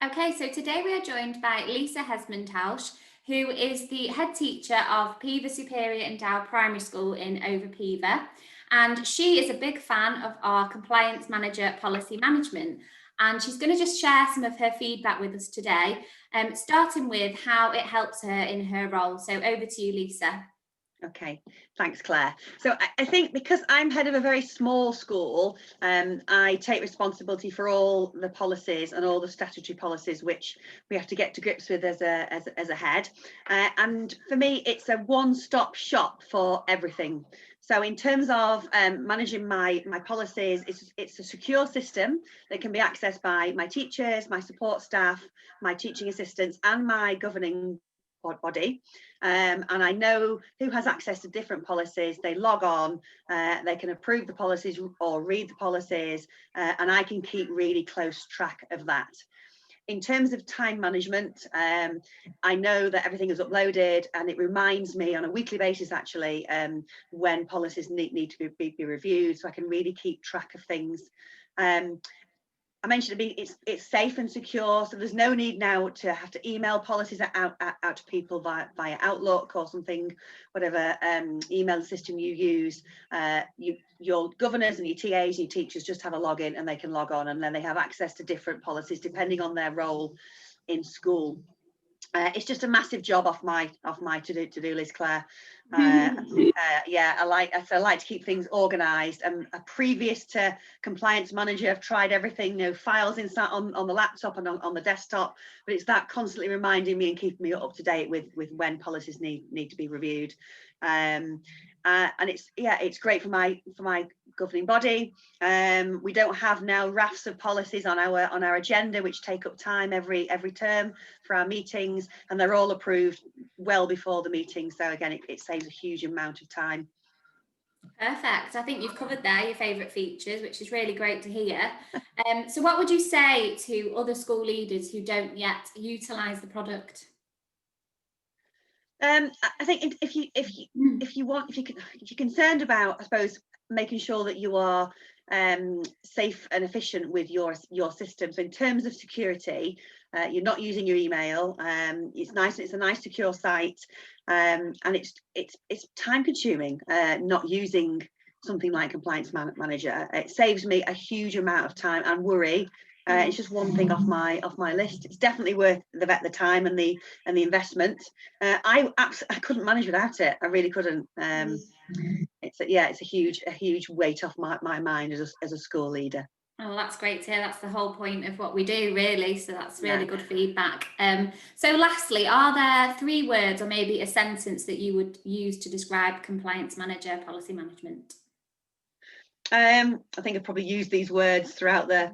Okay, so today we are joined by Lisa Hesmondalgh, who is the head teacher of Peover Superior Endowed Primary School in Over Peover. And she is a big fan of our compliance manager policy management. And she's going to just share some of her feedback with us today, starting with how it helps her in her role. So over to you, Lisa. Okay, thanks, Claire. So I think because I'm head of a very small school, I take responsibility for all the policies and all the statutory policies which we have to get to grips with as a head. And for me, it's a one-stop shop for everything. So in terms of managing my policies, it's a secure system that can be accessed by my teachers, my support staff, my teaching assistants, and my governing body. And I know who has access to different policies. They log on, they can approve the policies or read the policies, and I can keep really close track of that. In terms of time management, I know that everything is uploaded, and it reminds me on a weekly basis actually when policies need to be reviewed, so I can really keep track of things. I mentioned it's safe and secure, so there's no need now to have to email policies out to people via Outlook or something, whatever email system you use. Your governors and your TAs and your teachers just have a login, and they can log on, and then they have access to different policies depending on their role in school. It's just a massive job off my to-do list, Claire. Yeah, I like to keep things organised. And previous to compliance manager, I've tried everything, files inside on the laptop and on the desktop, but it's that constantly reminding me and keeping me up to date with when policies need to be reviewed. And it's great for my governing body. We don't have now rafts of policies on our agenda which take up time every term for our meetings, and they're all approved well before the meeting, so again it saves a huge amount of time. Perfect. I think you've covered there your favourite features, which is really great to hear. So what would you say to other school leaders who don't yet utilise the product? I think if you're concerned about, I suppose, making sure that you are safe and efficient with your systems in terms of security, you're not using your email. It's a nice secure site, and it's time consuming not using something like compliance manager. It saves me a huge amount of time and worry. It's just one thing off my list. It's definitely worth the time and the investment. I couldn't manage without it. I really couldn't. It's a huge weight off my mind as a school leader. Oh, that's great to hear. That's the whole point of what we do, really. So that's really good feedback. So lastly, are there 3 words or maybe a sentence that you would use to describe compliance manager policy management? I think I've probably used these words throughout the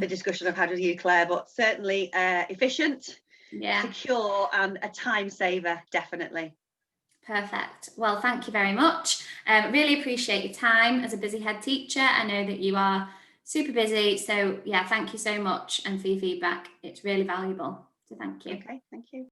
discussion I've had with you, Claire, but certainly efficient, secure, and a time saver, definitely. Perfect. Well, thank you very much. Really appreciate your time as a busy head teacher. I know that you are super busy. So yeah, thank you so much and for your feedback. It's really valuable. So thank you. Okay, thank you.